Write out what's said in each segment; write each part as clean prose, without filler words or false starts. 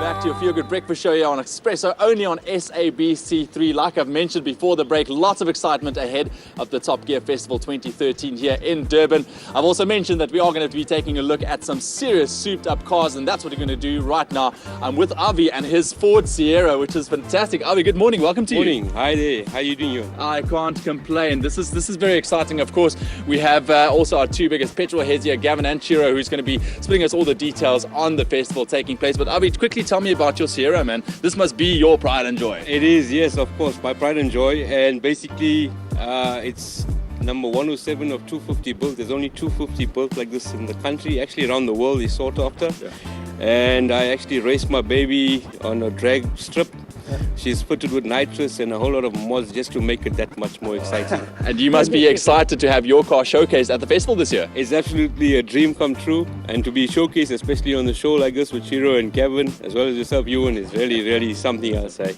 back to your Feel Good Breakfast Show here on Espresso, only on SABC3. Like I've mentioned before the break, lots of excitement ahead of the Top Gear Festival 2013 here in Durban. I've also mentioned that we are going to be taking a look at some serious souped-up cars, and that's what we're going to do right now. I'm with Avi and his Ford Sierra, which is fantastic. Avi, good morning. Welcome to you. Morning. Hi there. How you doing, you? I can't complain. This is very exciting. Of course, we have also our two biggest petrol heads here, Gavin and Chiro, who's going to be splitting us all the details on the festival taking place. But Avi, quickly tell me about your Sierra, man. This must be your pride and joy. It is, yes, of course, my pride and joy. And basically, it's number 107 of 250 built. There's only 250 built like this in the country. Actually, around the world is sought after. Yeah. And I actually raced my baby on a drag strip. She's fitted with nitrous and a whole lot of mods just to make it that much more exciting. And you must be excited to have your car showcased at the festival this year. It's absolutely a dream come true, and to be showcased, especially on the show like this with Chiro and Gavin, as well as yourself, Ewan, is really something, I'll say.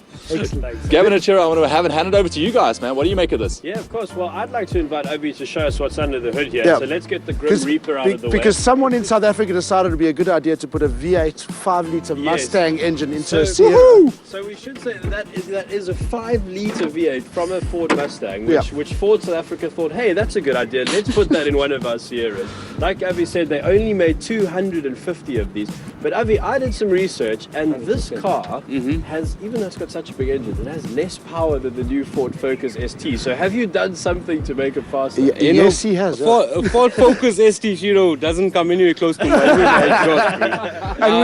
Gavin and Chiro, I want to hand it over to you guys, man. What do you make of this? Yeah, of course. Well, I'd like to invite Obi to show us what's under the hood here. Yeah. So let's get the Grim Reaper out of the way. Because someone in South Africa decided it would be a good idea to put a V8 5-litre Mustang engine into a Sierra. So we should say that is a 5-litre V8 from a Ford Mustang, which Ford South Africa thought, hey, that's a good idea. Let's put that in one of our Sierras. Like Avi said, they only made 250 of these. But Avi, I did some research, and this car has, even though it's got such a big engine, it has less power than the new Ford Focus ST. So have you done something to make it faster? Yes, he has. Ford Focus ST, Chiro, doesn't come anywhere close to my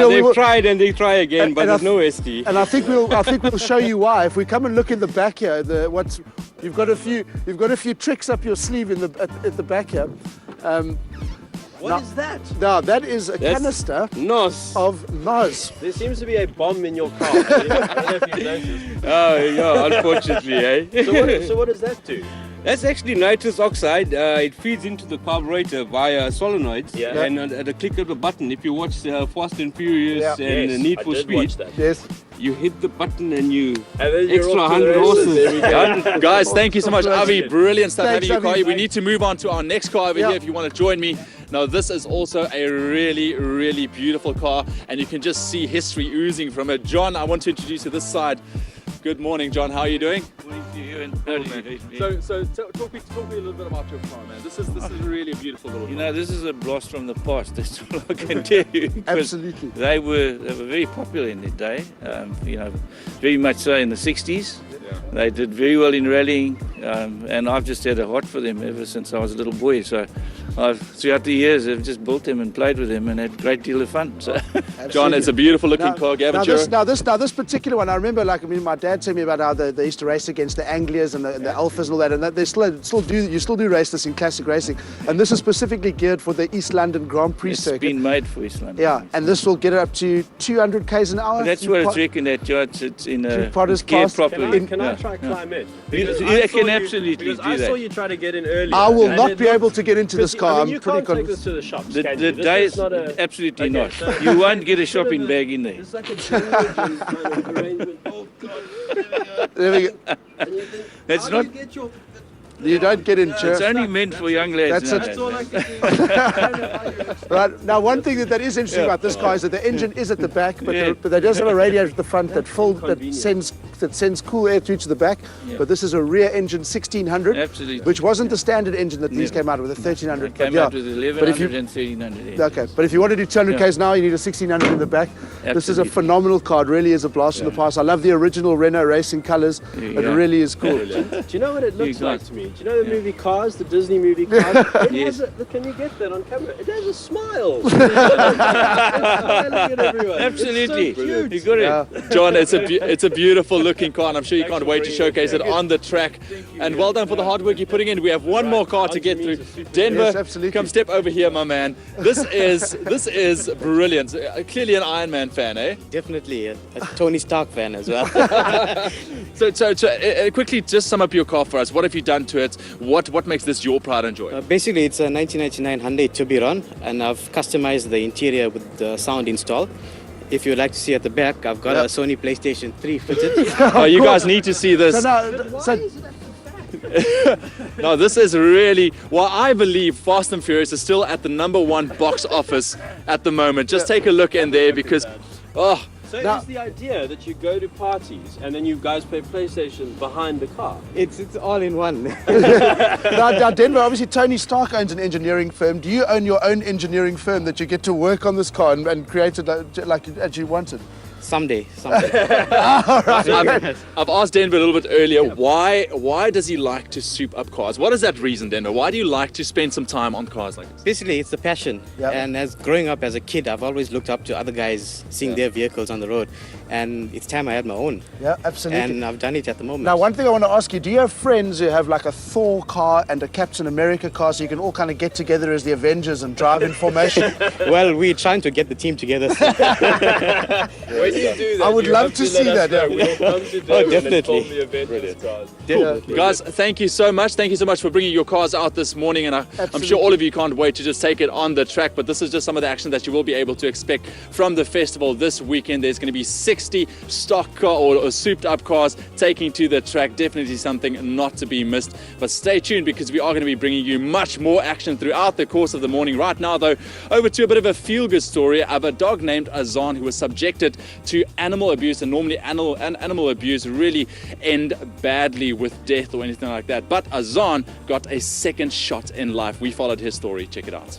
they've tried and they try again, but there's no ST. And I think we'll show you why. If we come and look in the back here, you've got a few tricks up your sleeve at the back here. What is that? Now, that is a canister of NOS. There seems to be a bomb in your car. I don't know if you've noticed. Oh, yeah, unfortunately, eh? So what does that do? That's actually nitrous oxide. It feeds into the carburetor via solenoids. Yeah. And at a click of the button, if you watch Fast and Furious and Need for Speed, you hit the button and you extra 100 horses. Guys, thank you so much. Avi, brilliant stuff having you car. We need to move on to our next car over here if you want to join me. Now, this is also a really beautiful car, and you can just see history oozing from it. John, I want to introduce you to this side. Good morning, John. How are you doing? Morning to you. And so talk me a little bit about your car, man. This is really a beautiful little car. You know, this is a blast from the past. That's all I can tell you. Absolutely. They were very popular in their day. You know, very much so in the 60s. Yeah. They did very well in rallying, and I've just had a heart for them ever since I was a little boy. So throughout the years, I've just built them and played with them and had a great deal of fun. So, John, it's a beautiful looking car. Gavin, this particular one, I remember, my dad told me about how they used to race against the Anglias and the Alphas and all that, and that you still do race this in classic racing. And this is specifically geared for the East London Grand Prix circuit. It's been made for East London. Yeah, and this will get it up to 200 k's an hour. Well, that's what it's reckoned at, George. It's in a geared properly. Can I try climb in? You can absolutely do that. Because I saw you try to get in earlier. I will not be able to get into this car. I mean, you can't take this to the shops, can you? The days, absolutely not. You won't get a shopping bag in there. It's like a kind of arrangement. Oh, God. There we go. That's not. You don't get in church. It's only meant for young lads. That's all I can do. Right. Now, one thing that is interesting about this car is that the engine is at the back, but there does have a radiator at the front that sends cool air through to the back. Yeah. But this is a rear engine 1600, which wasn't the standard engine that these came out with, a 1300. It came out with 1100 and 1300. Okay, but if you want to do 200 k's now, you need a 1600 in the back. Absolutely. This is a phenomenal car. It really is a blast from the past. I love the original Renault racing colours. It really is cool. Do you know what it looks like to me? Do you know the movie Cars, the Disney movie Cars? Can you get that on camera? It has a smile. It's smiling at everyone. Absolutely. It's so cute. You got it. John, it's a beautiful looking car, and I'm sure you can't wait to showcase it on the track. And well done for the hard work you're putting in. We have one more car to get through. Denver, come step over here, my man. This is brilliant. Clearly an Iron Man fan, eh? Definitely a Tony Stark fan as well. So quickly, just sum up your car for us. What have you done to it? What makes this your pride and joy? Basically, it's a 1999 Hyundai Tiburon, and I've customized the interior with the sound install. If you'd like to see at the back, I've got a Sony PlayStation 3 fitted. Oh, you guys need to see this. No, this is really, well, I believe Fast and Furious is still at the #1 box office at the moment. Just take a look in there because, So Now- is the idea that you go to parties and then you guys play PlayStation behind the car? It's all in one. Now, Denver, obviously Tony Stark owns an engineering firm. Do you own your own engineering firm that you get to work on this car and create it like as you wanted? Someday. I've asked Denver a little bit earlier, why does he like to soup up cars? What is that reason, Denver? Why do you like to spend some time on cars like this? Basically, it's a passion. Yeah. And as growing up as a kid, I've always looked up to other guys seeing their vehicles on the road. And it's time I had my own. Yeah, absolutely. And I've done it at the moment. Now, one thing I want to ask you, do you have friends who have like a Thor car and a Captain America car so you can all kind of get together as the Avengers and drive in formation? Well, we're trying to get the team together. When you do that, I would you love have to let see us that, know. yeah. We'll come to Durban definitely. and film the Avengers cars. Definitely. Guys, thank you so much. Thank you so much for bringing your cars out this morning. And I'm Absolutely. sure all of you can't wait to just take it on the track. But this is just some of the action that you will be able to expect from the festival this weekend. There's going to be 60 stock car or souped up cars taking to the track. Definitely something not to be missed. But stay tuned because we are going to be bringing you much more action throughout the course of the morning. Right now, though, over to a bit of a feel-good story of a dog named Azan who was subjected to animal abuse. And normally animal abuse really end badly with death or anything like that. But Azan got a second shot in life. We followed his story. Check it out.